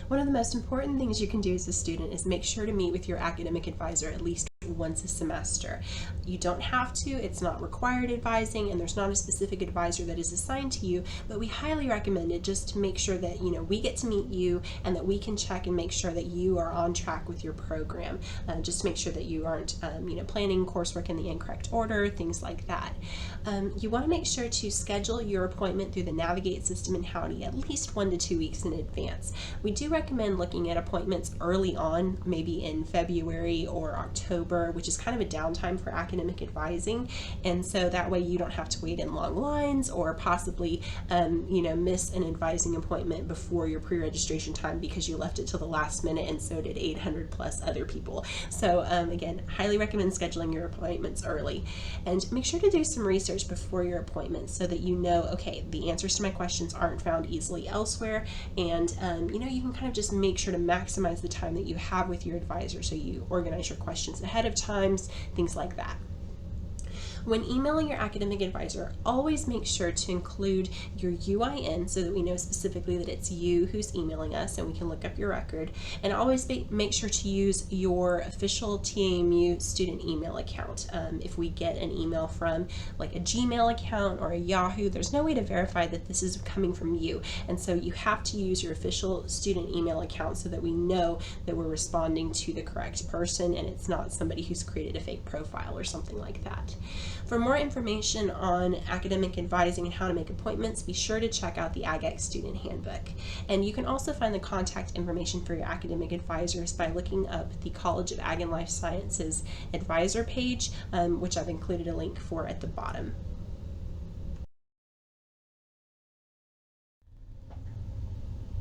One of the most important things you can do as a student is make sure to meet with your academic advisor at least once a semester. You don't have to, it's not required advising, and there's not a specific advisor that is assigned to you, but we highly recommend it just to make sure that we get to meet you and that we can check and make sure that you are on track with your program. Just to make sure that you aren't planning coursework in the incorrect order, things like that. You want to make sure to schedule your appointment through the Navigate system in Howdy at least 1 to 2 weeks in advance. We do recommend looking at appointments early on, maybe in February or October, which is kind of a downtime for academic advising, and so that way you don't have to wait in long lines or possibly miss an advising appointment before your pre-registration time because you left it till the last minute, and so did 800 plus other people. So again, highly recommend scheduling your appointments early, and make sure to do some research before your appointment so that okay, the answers to my questions aren't found easily elsewhere, and you can kind of just make sure to maximize the time that you have with your advisor, so you organize your questions ahead of times, things like that. When emailing your academic advisor, always make sure to include your UIN so that we know specifically that it's you who's emailing us and we can look up your record. And always make sure to use your official TAMU student email account. If we get an email from like a Gmail account or a Yahoo, there's no way to verify that this is coming from you. And so you have to use your official student email account so that we know that we're responding to the correct person and it's not somebody who's created a fake profile or something like that. For more information on academic advising and how to make appointments, be sure to check out the AgX Student Handbook. And you can also find the contact information for your academic advisors by looking up the College of Ag and Life Sciences advisor page, which I've included a link for at the bottom.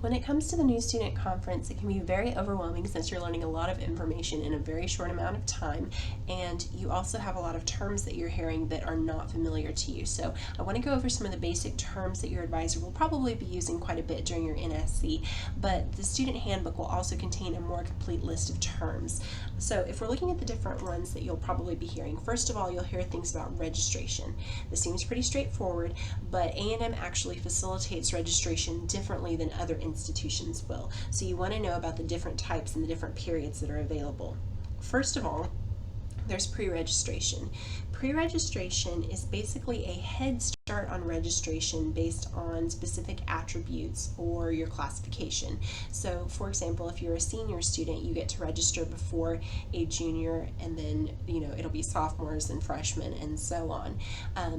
When it comes to the New Student Conference, it can be very overwhelming since you're learning a lot of information in a very short amount of time, and you also have a lot of terms that you're hearing that are not familiar to you. So I want to go over some of the basic terms that your advisor will probably be using quite a bit during your NSC, but the student handbook will also contain a more complete list of terms. So if we're looking at the different ones that you'll probably be hearing, first of all, you'll hear things about registration. This seems pretty straightforward, but A&M actually facilitates registration differently than other institutions will. So you want to know about the different types and the different periods that are available. First of all, there's pre-registration. Pre-registration is basically a head start on registration based on specific attributes or your classification. So for example, if you're a senior student, you get to register before a junior, and then it'll be sophomores and freshmen and so on.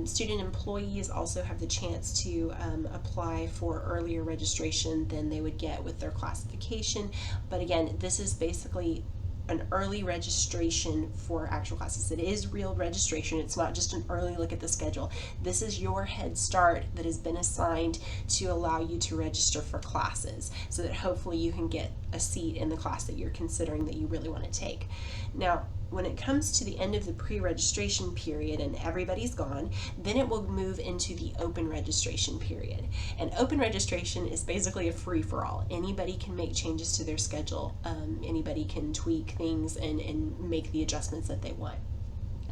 Student employees also have the chance to apply for earlier registration than they would get with their classification, but again, this is basically an early registration for actual classes. It is real registration. It's not just an early look at the schedule. This is your head start that has been assigned to allow you to register for classes so that hopefully you can get a seat in the class that you're considering that you really want to take. Now, when it comes to the end of the pre-registration period and everybody's gone, then it will move into the open registration period. And open registration is basically a free-for-all. Anybody can make changes to their schedule. Anybody can tweak things and make the adjustments that they want.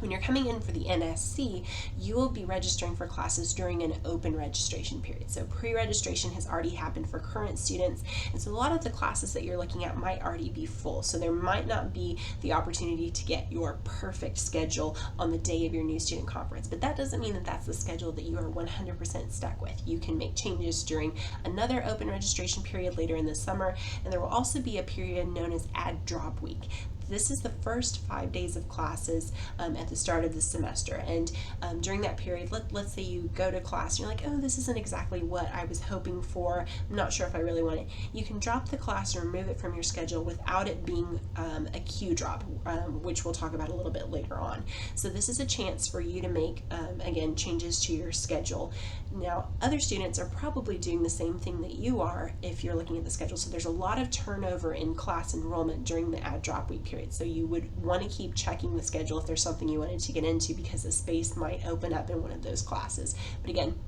When you're coming in for the NSC, you will be registering for classes during an open registration period. So pre-registration has already happened for current students, and so a lot of the classes that you're looking at might already be full. So there might not be the opportunity to get your perfect schedule on the day of your new student conference, but that doesn't mean that that's the schedule that you are 100% stuck with. You can make changes during another open registration period later in the summer, and there will also be a period known as Add Drop Week. This is the first 5 days of classes at the start of the semester, and during that period, let's say you go to class and you're like, oh, this isn't exactly what I was hoping for, I'm not sure if I really want it. You can drop the class or remove it from your schedule without it being a Q drop, which we'll talk about a little bit later on. So this is a chance for you to make, again, changes to your schedule. Now, other students are probably doing the same thing that you are if you're looking at the schedule, so there's a lot of turnover in class enrollment during the Add Drop Week period. So you would want to keep checking the schedule if there's something you wanted to get into, because a space might open up in one of those classes. But again,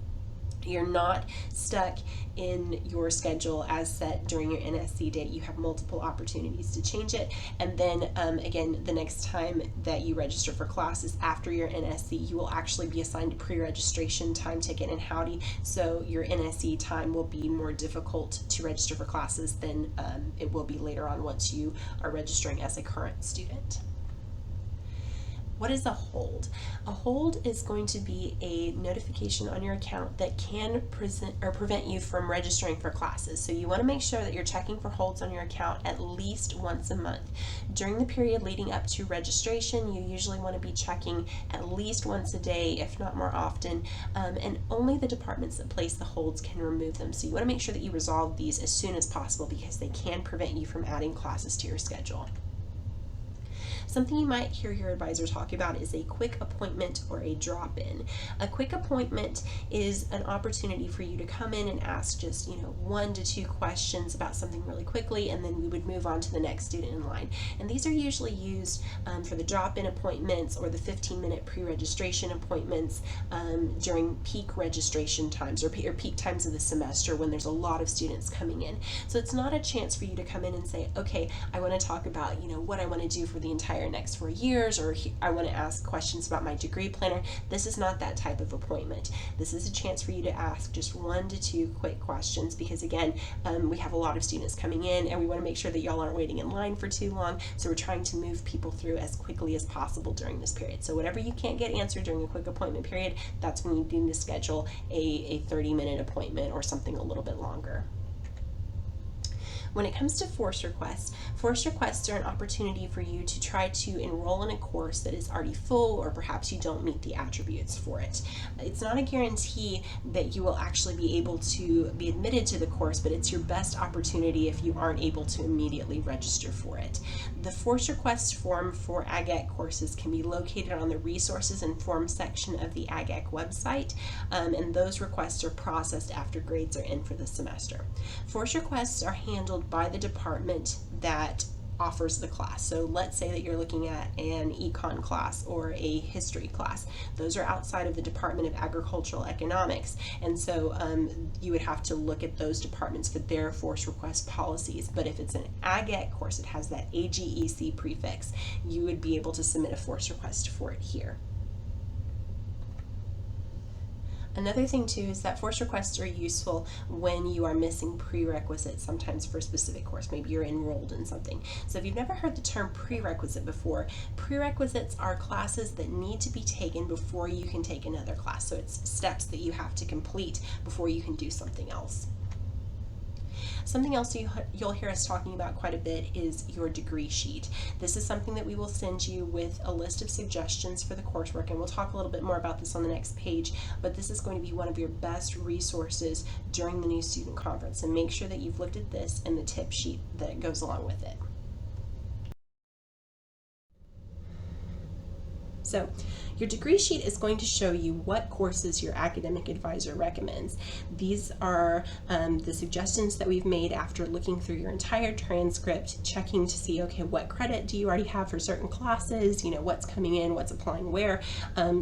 You're not stuck in your schedule as set during your NSC date. You have multiple opportunities to change it. And then again, the next time that you register for classes after your NSC, you will actually be assigned a pre-registration time ticket and Howdy. So your NSC time will be more difficult to register for classes than it will be later on once you are registering as a current student. What is a hold? A hold is going to be a notification on your account that can prevent you from registering for classes. So you want to make sure that you're checking for holds on your account at least once a month. During the period leading up to registration, you usually want to be checking at least once a day, if not more often, and only the departments that place the holds can remove them. So you want to make sure that you resolve these as soon as possible because they can prevent you from adding classes to your schedule. Something you might hear your advisor talk about is a quick appointment or a drop-in. A quick appointment is an opportunity for you to come in and ask just 1 to 2 questions about something really quickly, and then we would move on to the next student in line. And these are usually used for the drop-in appointments or the 15-minute pre-registration appointments during peak registration times or peak times of the semester when there's a lot of students coming in. So it's not a chance for you to come in and say, okay, I want to talk about what I want to do for the entire next 4 years, or I want to ask questions about my degree planner. This is not that type of appointment. This is a chance for you to ask just 1 to 2 quick questions because again, we have a lot of students coming in and we want to make sure that y'all aren't waiting in line for too long. So we're trying to move people through as quickly as possible during this period. So whatever you can't get answered during a quick appointment period, that's when you need to schedule a 30-minute appointment or something a little bit longer. When it comes to force requests are an opportunity for you to try to enroll in a course that is already full, or perhaps you don't meet the attributes for it. It's not a guarantee that you will actually be able to be admitted to the course, but it's your best opportunity if you aren't able to immediately register for it. The force request form for AgEc courses can be located on the resources and forms section of the AgEc website, and those requests are processed after grades are in for the semester. Force requests are handled by the department that offers the class. So let's say that you're looking at an econ class or a history class. Those are outside of the Department of Agricultural Economics, and so you would have to look at those departments for their force request policies. But if it's an AgEc course, it has that AGEC prefix, you would be able to submit a force request for it here. Another thing too is that force requests are useful when you are missing prerequisites sometimes for a specific course. Maybe you're enrolled in something. So if you've never heard the term prerequisite before, prerequisites are classes that need to be taken before you can take another class. So it's steps that you have to complete before you can do something else. Something else you'll hear us talking about quite a bit is your degree sheet. This is something that we will send you with a list of suggestions for the coursework, and we'll talk a little bit more about this on the next page, but this is going to be one of your best resources during the new student conference, and make sure that you've looked at this and the tip sheet that goes along with it. So your degree sheet is going to show you what courses your academic advisor recommends. These are the suggestions that we've made after looking through your entire transcript, checking to see, okay, what credit do you already have for certain classes, what's coming in, what's applying where.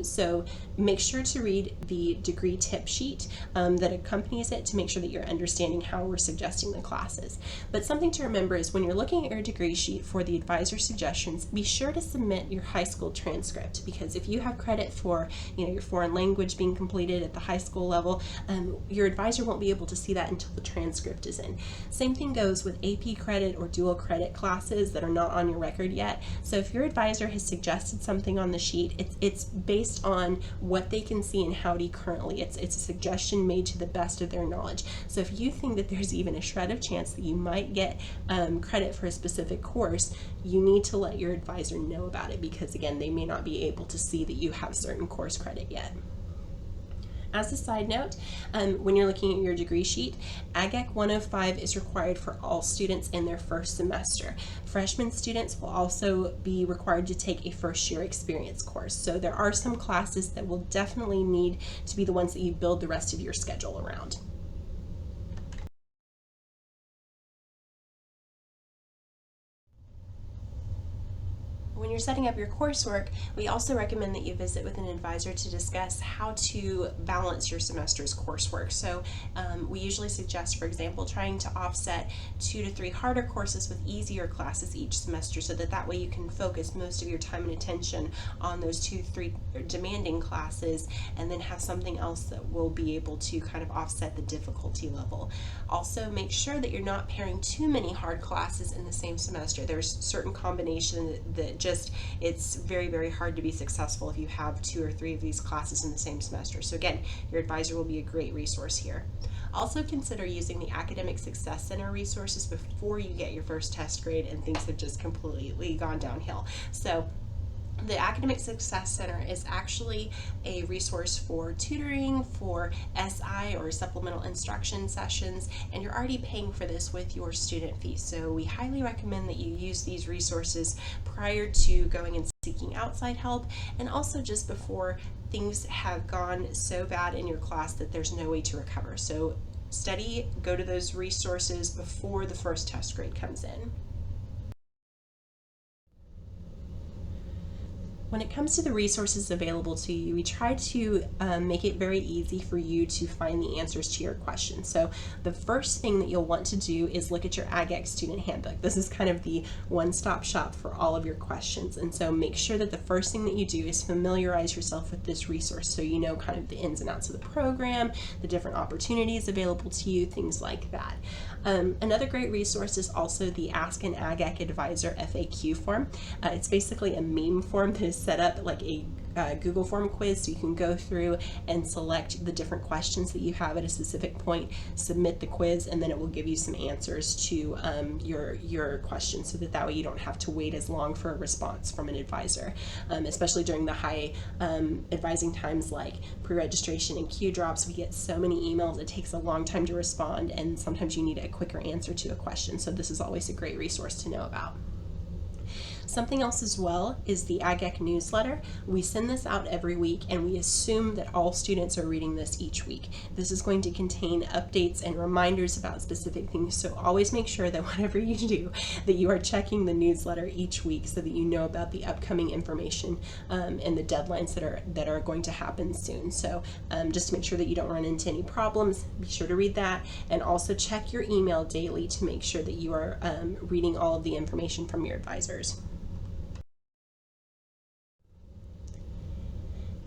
So make sure to read the degree tip sheet that accompanies it to make sure that you're understanding how we're suggesting the classes. But something to remember is when you're looking at your degree sheet for the advisor suggestions, be sure to submit your high school transcript, because if you have credit for your foreign language being completed at the high school level, your advisor won't be able to see that until the transcript is in. Same thing goes with AP credit or dual credit classes that are not on your record yet. So if your advisor has suggested something on the sheet, it's based on what they can see in Howdy currently. It's a suggestion made to the best of their knowledge. So if you think that there's even a shred of chance that you might get credit for a specific course, you need to let your advisor know about it, because again, they may not be able to see that you have certain course credit yet. As a side note, when you're looking at your degree sheet, AgEc 105 is required for all students in their first semester. Freshman students will also be required to take a first year experience course. So there are some classes that will definitely need to be the ones that you build the rest of your schedule around. When you're setting up your coursework, we also recommend that you visit with an advisor to discuss how to balance your semester's coursework. So we usually suggest, for example, trying to offset 2 to 3 harder courses with easier classes each semester, so that way you can focus most of your time and attention on those 2-3 demanding classes, and then have something else that will be able to kind of offset the difficulty level. Also, make sure that you're not pairing too many hard classes in the same semester. There's certain combination that just, it's very, very hard to be successful if you have 2 or 3 of these classes in the same semester. So again, your advisor will be a great resource here. Also consider using the Academic Success Center resources before you get your first test grade and things have just completely gone downhill. So the Academic Success Center is actually a resource for tutoring, for SI or supplemental instruction sessions, and you're already paying for this with your student fees. So we highly recommend that you use these resources prior to going and seeking outside help, and also just before things have gone so bad in your class that there's no way to recover. So go to those resources before the first test grade comes in. When it comes to the resources available to you, we try to make it very easy for you to find the answers to your questions. So the first thing that you'll want to do is look at your AgX Student Handbook. This is kind of the one-stop shop for all of your questions. And so make sure that the first thing that you do is familiarize yourself with this resource, so you know kind of the ins and outs of the program, the different opportunities available to you, things like that. Another great resource is also the Ask an AgX Advisor FAQ form. It's basically a meme form that is set up like a Google form quiz, so you can go through and select the different questions that you have at a specific point, submit the quiz, and then it will give you some answers to your questions, so that way you don't have to wait as long for a response from an advisor, especially during the high advising times like pre-registration and Q drops. We get so many emails, it takes a long time to respond, and sometimes you need a quicker answer to a question, so this is always a great resource to know about. Something else as well is the AgX newsletter. We send this out every week, and we assume that all students are reading this each week. This is going to contain updates and reminders about specific things, so always make sure that whatever you do, that you are checking the newsletter each week so that you know about the upcoming information and the deadlines that are going to happen soon. So just to make sure that you don't run into any problems, be sure to read that, and also check your email daily to make sure that you are reading all of the information from your advisors.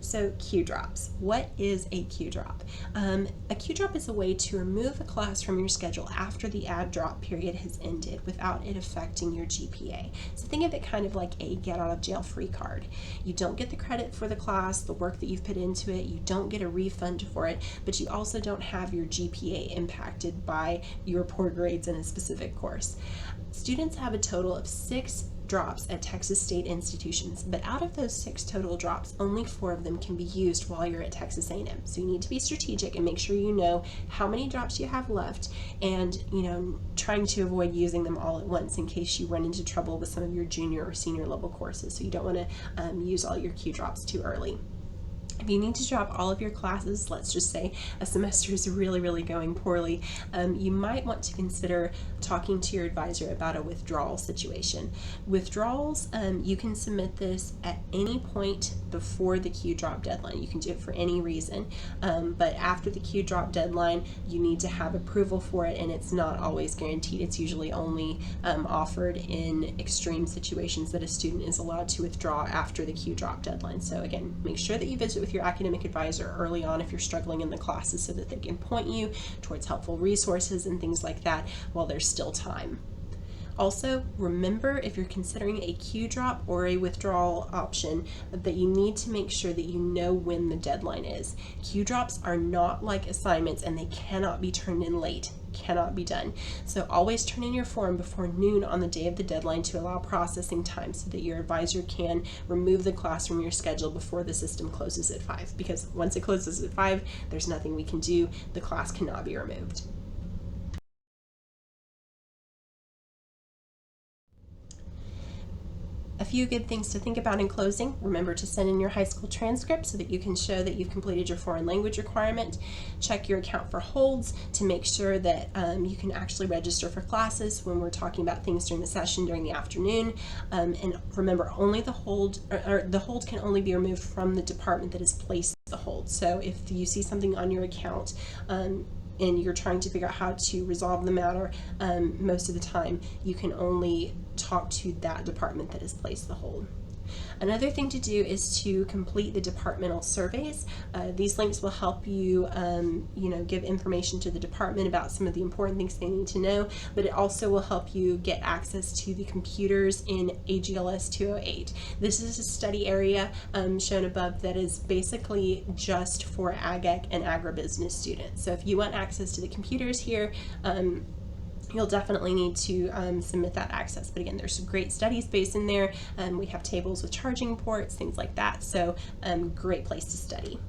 So Q drops. What is a Q drop? A Q drop is a way to remove a class from your schedule after the add drop period has ended without it affecting your GPA. So think of it kind of like a get out of jail free card. You don't get the credit for the class, the work that you've put into it, you don't get a refund for it, but you also don't have your GPA impacted by your poor grades in a specific course. Students have a total of 6 drops at Texas state institutions, but out of those 6 total drops, only 4 of them can be used while you're at Texas A&M. So you need to be strategic and make sure you know how many drops you have left, and trying to avoid using them all at once in case you run into trouble with some of your junior or senior level courses. So you don't want to use all your Q drops too early. If you need to drop all of your classes, let's just say a semester is really, really going poorly, you might want to consider talking to your advisor about a withdrawal situation. Withdrawals, you can submit this at any point before the Q drop deadline. You can do it for any reason, but after the Q drop deadline, you need to have approval for it, and it's not always guaranteed. It's usually only offered in extreme situations that a student is allowed to withdraw after the Q drop deadline. So again, make sure that you visit with your academic advisor early on if you're struggling in the classes, so that they can point you towards helpful resources and things like that while there's still time. Also, remember, if you're considering a Q drop or a withdrawal option, that you need to make sure that you know when the deadline is. Q drops are not like assignments, and they cannot be turned in late. Cannot be done. So always turn in your form before noon on the day of the deadline to allow processing time, so that your advisor can remove the class from your schedule before the system closes at 5. Because once it closes at 5, there's nothing we can do. The class cannot be removed. A few good things to think about in closing. Remember to send in your high school transcript so that you can show that you've completed your foreign language requirement. Check your account for holds to make sure that you can actually register for classes when we're talking about things during the session during the afternoon. And remember, only the hold can only be removed from the department that has placed the hold. So if you see something on your account and you're trying to figure out how to resolve the matter, most of the time you can only talk to that department that has placed the hold. Another thing to do is to complete the departmental surveys. These links will help you, give information to the department about some of the important things they need to know, but it also will help you get access to the computers in AGLS 208. This is a study area shown above that is basically just for AgEc and agribusiness students. So if you want access to the computers here, you'll definitely need to submit that access. But again, there's some great study space in there. We have tables with charging ports, things like that. So great place to study.